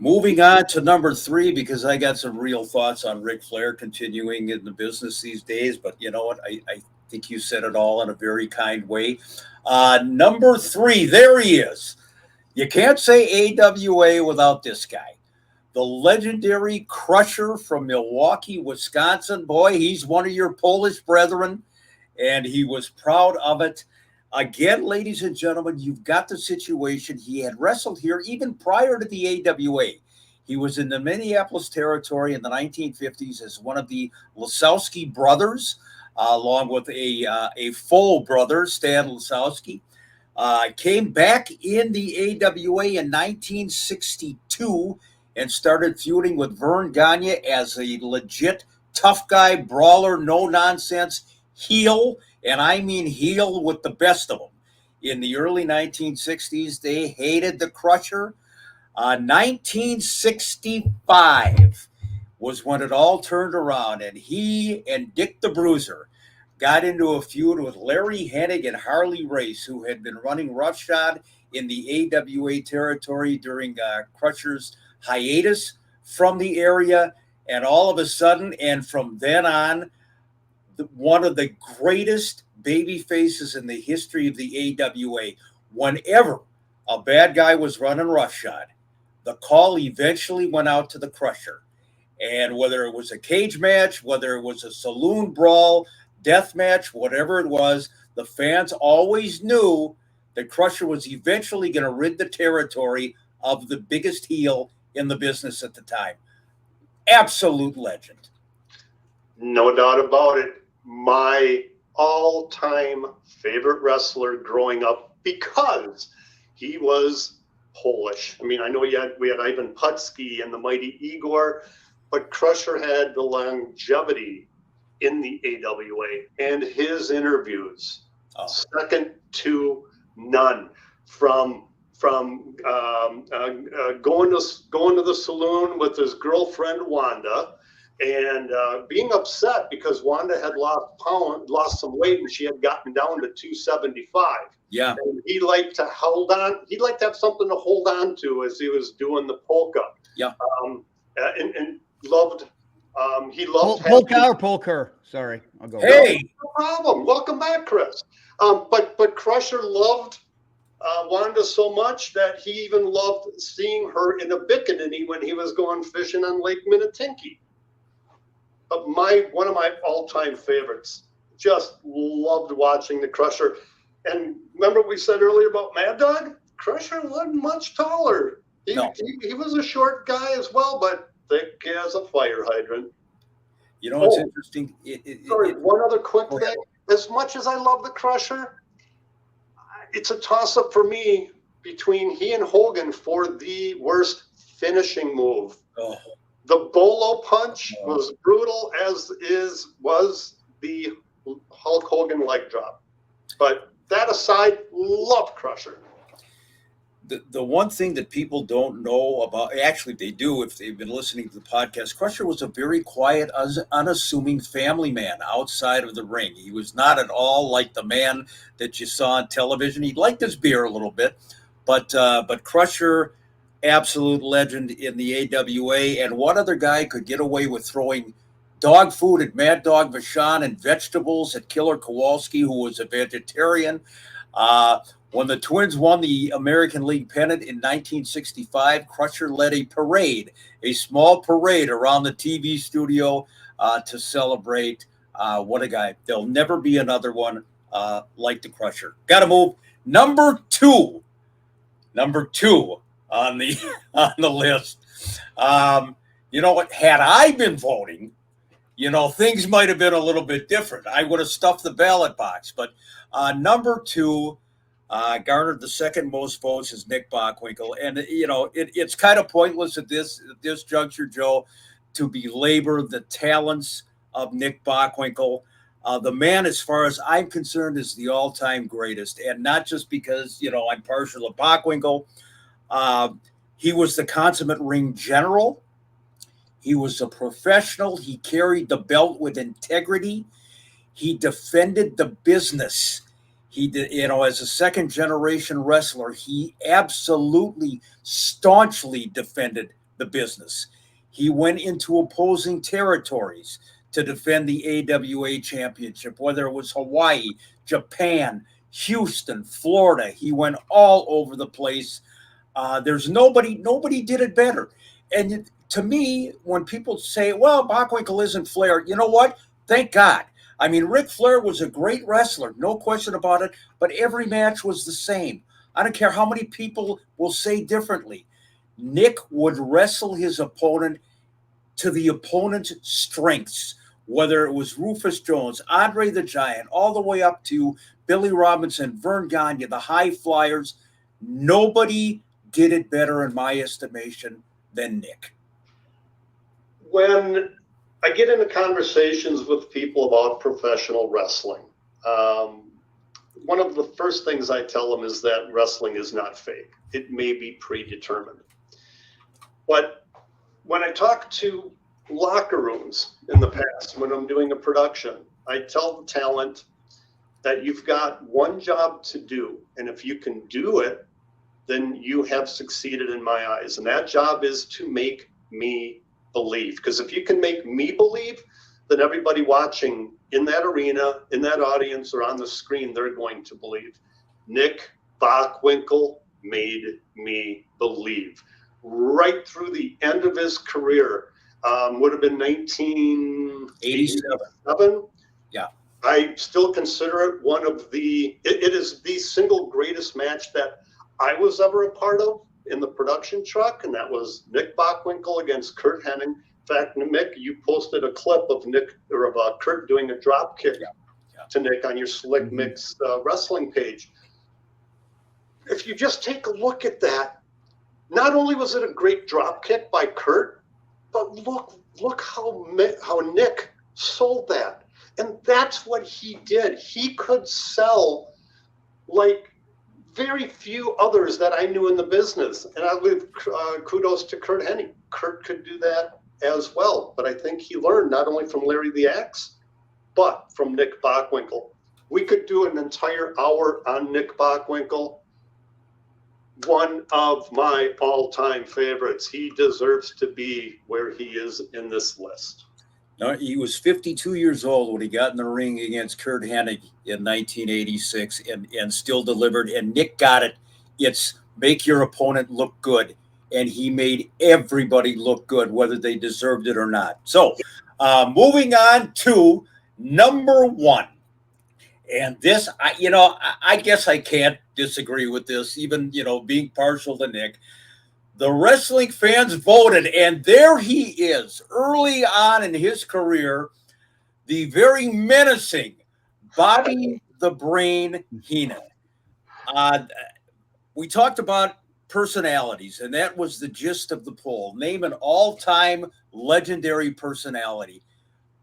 Moving on to number 3, because I got some real thoughts on Ric Flair continuing in the business these days, but you know what? I think you said it all in a very kind way. Number 3, there he is. You can't say AWA without this guy. The legendary Crusher from Milwaukee, Wisconsin. Boy, he's one of your Polish brethren, and he was proud of it. Again, ladies and gentlemen, you've got the situation. He had wrestled here even prior to the AWA. He was in the Minneapolis territory in the 1950s as one of the Lasowski brothers, along with a full brother, Stan Lasowski. Came back in the AWA in 1962 and started feuding with Vern Gagne as a legit tough guy, brawler, no-nonsense heel. And I mean heel with the best of them. In the early 1960s, they hated the Crusher. 1965 was when it all turned around, and he and Dick the Bruiser got into a feud with Larry Hennig and Harley Race, who had been running roughshod in the AWA territory during Crusher's hiatus from the area, and all of a sudden, and from then on, one of the greatest baby faces in the history of the AWA. Whenever a bad guy was running roughshod, the call eventually went out to the Crusher. And whether it was a cage match, whether it was a saloon brawl, death match, whatever it was, the fans always knew that Crusher was eventually going to rid the territory of the biggest heel in the business at the time. Absolute legend. No doubt about it. My all-time favorite wrestler growing up, because he was Polish. I mean, I know we had Ivan Putski and the mighty Igor, but Crusher had the longevity in the AWA, and his interviews, second to none. From going to the saloon with his girlfriend Wanda, and being upset because Wanda had lost some weight, and she had gotten down to 275. Yeah, and he liked to hold on. He'd like to have something to hold on to as he was doing the polka. Yeah, and loved. He loved polka or polker. Sorry, I'll go. Hey, no problem. Welcome back, Chris. But Crusher loved Wanda so much that he even loved seeing her in a bikini when he was going fishing on Lake Minnetonka. One of my all-time favorites. Just loved watching the Crusher. And remember we said earlier about Mad Dog? Crusher wasn't much taller. He was a short guy as well, but thick as a fire hydrant. You know what's interesting? One other quick thing. As much as I love the Crusher, it's a toss-up for me between he and Hogan for the worst finishing move. Oh. The Bolo punch was brutal, as was the Hulk Hogan leg drop. But that aside, love Crusher. The one thing that people don't know about, actually they do if they've been listening to the podcast, Crusher was a very quiet, unassuming family man outside of the ring. He was not at all like the man that you saw on television. He liked his beer a little bit, but Crusher, absolute legend in the AWA. And what other guy could get away with throwing dog food at Mad Dog Vachon and vegetables at Killer Kowalski, who was a vegetarian? When the Twins won the American League pennant in 1965, Crusher led a small parade around the TV studio to celebrate. What a guy. There'll never be another one like the Crusher. Got to move. Number two on the list. You know what? Had I been voting, things might have been a little bit different. I would have stuffed the ballot box. But number two, garnered the second most votes is Nick Bockwinkel. And, it's kind of pointless at this juncture, Joe, to belabor the talents of Nick Bockwinkel. The man, as far as I'm concerned, is the all-time greatest. And not just because, I'm partial to Bockwinkel. He was the consummate ring general. He was a professional. He carried the belt with integrity. He defended the business. He did, as a second-generation wrestler, he absolutely staunchly defended the business. He went into opposing territories to defend the AWA championship, whether it was Hawaii, Japan, Houston, Florida. He went all over the place. There's nobody did it better. And to me, when people say, well, Bockwinkel isn't Flair, you know what? Thank God. I mean, Ric Flair was a great wrestler, no question about it, but every match was the same. I don't care how many people will say differently. Nick would wrestle his opponent to the opponent's strengths, whether it was Rufus Jones, Andre the Giant, all the way up to Billy Robinson, Vern Gagne, the high flyers. Nobody did it better, in my estimation, than Nick. When I get into conversations with people about professional wrestling, one of the first things I tell them is that wrestling is not fake. It may be predetermined. But when I talk to locker rooms in the past, when I'm doing a production, I tell the talent that you've got one job to do. And if you can do it, then you have succeeded in my eyes. And that job is to make me believe. Because if you can make me believe, then everybody watching in that arena, in that audience, or on the screen, they're going to believe. Nick Bockwinkel made me believe. Right through the end of his career, would have been 1987. Yeah. I still consider it one of it is the single greatest match that I was ever a part of in the production truck, and that was Nick Bockwinkel against Curt Hennig. In fact, Mick, you posted a clip of Curt doing a drop kick to Nick on your Slick Mix wrestling page. If you just take a look at that, not only was it a great drop kick by Curt, but look how Nick sold that. And that's what he did. He could sell like very few others that I knew in the business. And I give kudos to Curt Hennig. Curt could do that as well. But I think he learned not only from Larry the Axe, but from Nick Bockwinkel. We could do an entire hour on Nick Bockwinkel. One of my all-time favorites. He deserves to be where he is in this list. No, he was 52 years old when he got in the ring against Curt Hennig in 1986 and still delivered. And Nick got it. It's make your opponent look good. And he made everybody look good, whether they deserved it or not. So moving on to number one. And this, I guess I can't disagree with this, even, being partial to Nick. The wrestling fans voted, and there he is, early on in his career, the very menacing Bobby the Brain Heenan. We talked about personalities, and that was the gist of the poll. Name an all-time legendary personality.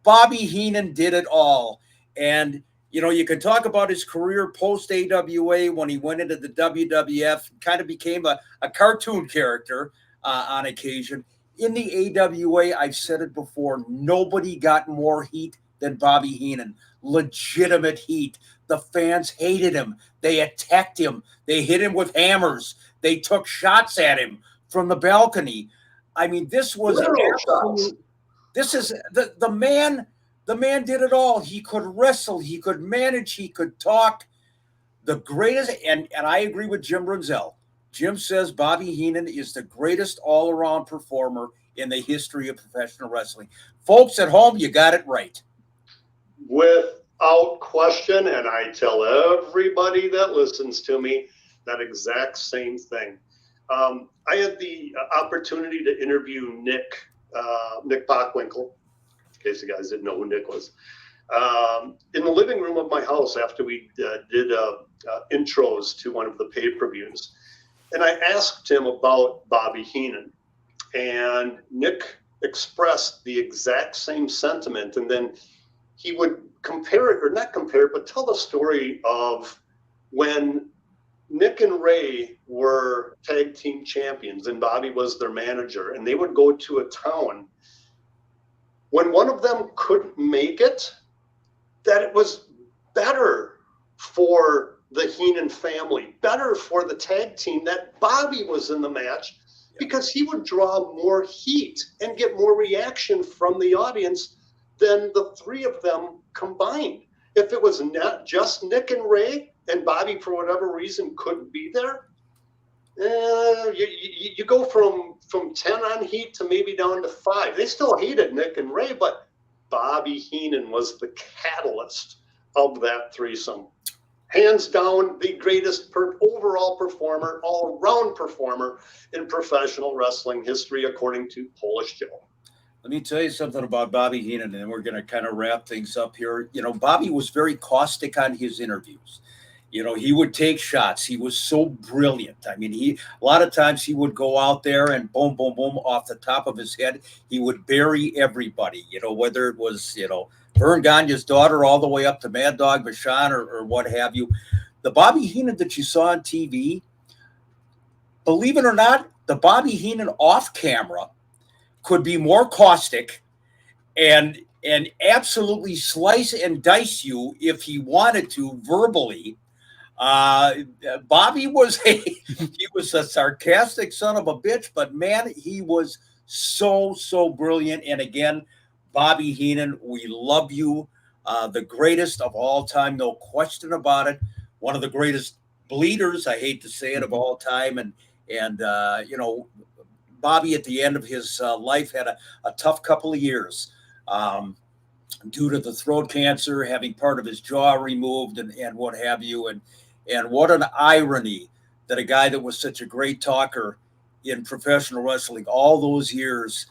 Bobby Heenan did it all. And you can talk about his career post AWA when he went into the WWF, kind of became a cartoon character on occasion. In the AWA, I've said it before, nobody got more heat than Bobby Heenan. Legitimate heat. The fans hated him. They attacked him. They hit him with hammers. They took shots at him from the balcony. I mean, this was the man. The man did it all. He could wrestle. He could manage. He could talk. The greatest, and I agree with Jim Brunzell. Jim says Bobby Heenan is the greatest all-around performer in the history of professional wrestling. Folks at home, you got it right. Without question, and I tell everybody that listens to me that exact same thing. I had the opportunity to interview Nick Bockwinkel. In case you guys didn't know who Nick was, in the living room of my house after we did intros to one of the pay-per-views. And I asked him about Bobby Heenan, and Nick expressed the exact same sentiment. And then he would compare it, or not compare it, but tell the story of when Nick and Ray were tag team champions and Bobby was their manager, and they would go to a town. When one of them couldn't make it, that it was better for the Heenan family, better for the tag team that Bobby was in the match, because he would draw more heat and get more reaction from the audience than the three of them combined. If it was not just Nick and Ray and Bobby, for whatever reason, couldn't be there, you go from 10 on heat to maybe down to 5. They still hated Nick and Ray, but Bobby Heenan was the catalyst of that threesome. Hands down, the greatest overall performer, all-around performer in professional wrestling history, according to Polish Joe. Let me tell you something about Bobby Heenan, and we're going to kind of wrap things up here. Bobby was very caustic on his interviews. He would take shots. He was so brilliant. I mean, a lot of times he would go out there and boom, boom, boom, off the top of his head, he would bury everybody, whether it was, Vern Gagne's daughter all the way up to Mad Dog Vachon or what have you. The Bobby Heenan that you saw on TV, believe it or not, the Bobby Heenan off camera could be more caustic and absolutely slice and dice you if he wanted to verbally. Bobby was he was a sarcastic son of a bitch, but man, he was so brilliant. And again, Bobby Heenan, we love you. The greatest of all time, no question about it. One of the greatest bleeders, I hate to say it, of all time. And Bobby at the end of his life had a tough couple of years. Due to the throat cancer, having part of his jaw removed and what have you. And what an irony that a guy that was such a great talker in professional wrestling all those years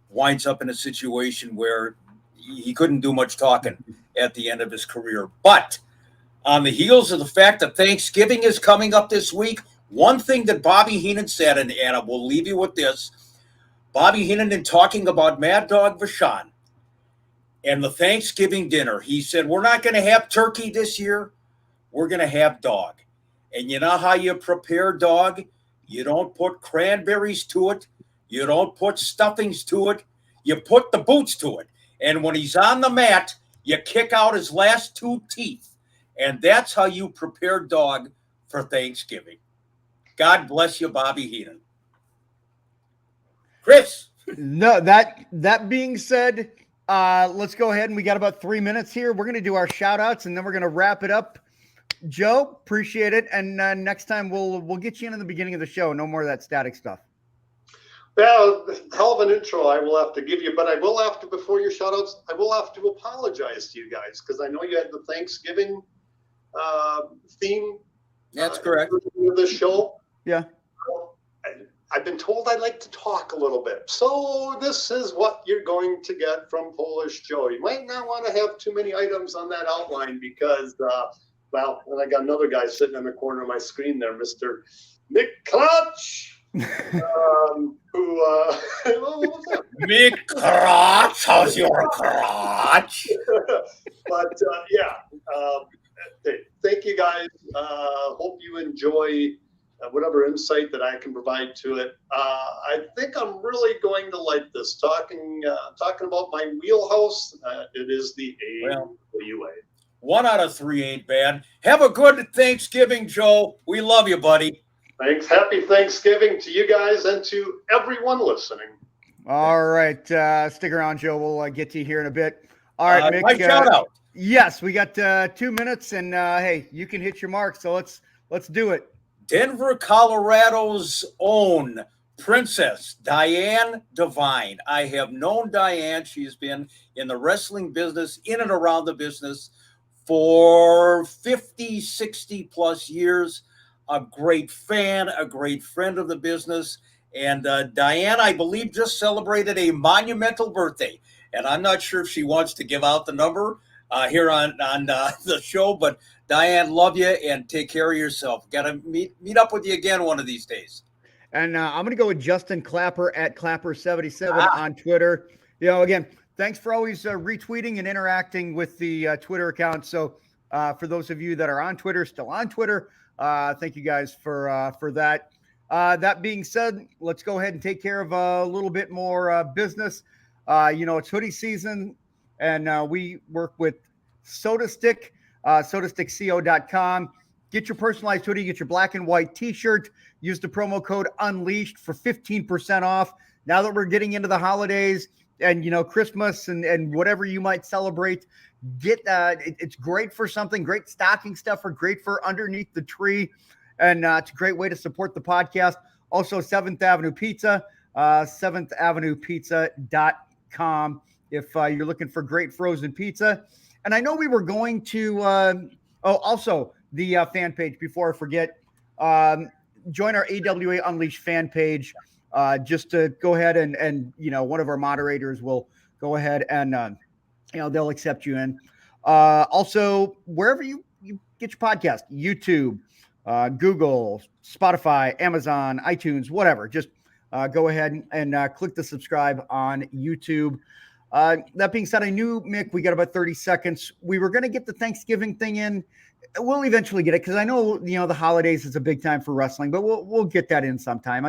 winds up in a situation where he couldn't do much talking at the end of his career. But on the heels of the fact that Thanksgiving is coming up this week, one thing that Bobby Heenan said, and Anna, we'll leave you with this, Bobby Heenan, in talking about Mad Dog Vachon and the Thanksgiving dinner, he said, we're not going to have turkey this year. We're going to have dog. And you know how you prepare dog? You don't put cranberries to it. You don't put stuffings to it. You put the boots to it. And when he's on the mat, you kick out his last 2 teeth. And that's how you prepare dog for Thanksgiving. God bless you, Bobby Heenan. Chris. No, that being said, let's go ahead, and we got about 3 minutes here. We're going to do our shout outs and then we're going to wrap it up. Joe, appreciate it. And next time we'll get you in the beginning of the show. No more of that static stuff. Well, hell of an intro I will have to give you, but I will have to, before your shout outs, I will have to apologize to you guys because I know you had the Thanksgiving theme. That's correct. Of this show. Yeah. I've been told I like to talk a little bit. So this is what you're going to get from Polish Joe. You might not want to have too many items on that outline because, and I got another guy sitting in the corner of my screen there, Mr. Mick Clutch, what was that? Mick Crotch, how's your crotch? But thank you guys. Hope you enjoy whatever insight that I can provide to it. I think I'm really going to like this. Talking about my wheelhouse, it is the AWA. 1 out of 3 ain't bad. Have a good Thanksgiving, Joe. We love you, buddy. Thanks. Happy Thanksgiving to you guys and to everyone listening. All right. Stick around, Joe. We'll get to you here in a bit. All right, Mick. My shout out. Yes, we got 2 minutes, and hey, you can hit your mark. So let's do it. Denver, Colorado's own Princess Diane Devine. I have known Diane. She's been in the wrestling business, in and around the business for 50, 60 plus years. A great fan, a great friend of the business. And Diane, I believe, just celebrated a monumental birthday. And I'm not sure if she wants to give out the number here on the show, but Diane, love you and take care of yourself. Got to meet up with you again one of these days. And I'm going to go with Justin Clapper at Clapper77 on Twitter. Again, thanks for always retweeting and interacting with the Twitter account. So for those of you that are on Twitter, still on Twitter, thank you guys for that. That being said, let's go ahead and take care of a little bit more business. It's hoodie season, and we work with SodaStick. SodaStickCO.com. Get your personalized hoodie, get your black and white t-shirt, use the promo code UNLEASHED for 15% off. Now that we're getting into the holidays and, Christmas and whatever you might celebrate, get it's great for something, great stocking stuffer, great for underneath the tree. And it's a great way to support the podcast. Also 7th Avenue Pizza, 7thAvenuePizza.com if you're looking for great frozen pizza. And I know we were going to, also the fan page, before I forget, join our AWA Unleashed fan page, just to go ahead and one of our moderators will go ahead and, they'll accept you in. Also, wherever you get your podcast, YouTube, Google, Spotify, Amazon, iTunes, whatever, just go ahead and click the subscribe on YouTube. That being said, I knew, Mick, we got about 30 seconds. We were going to get the Thanksgiving thing in. We'll eventually get it because I know, the holidays is a big time for wrestling, but we'll get that in sometime.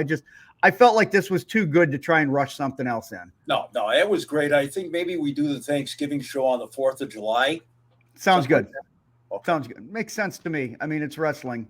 I felt like this was too good to try and rush something else in. No, it was great. I think maybe we do the Thanksgiving show on the 4th of July. Sounds good. Okay. Sounds good. Makes sense to me. I mean, it's wrestling.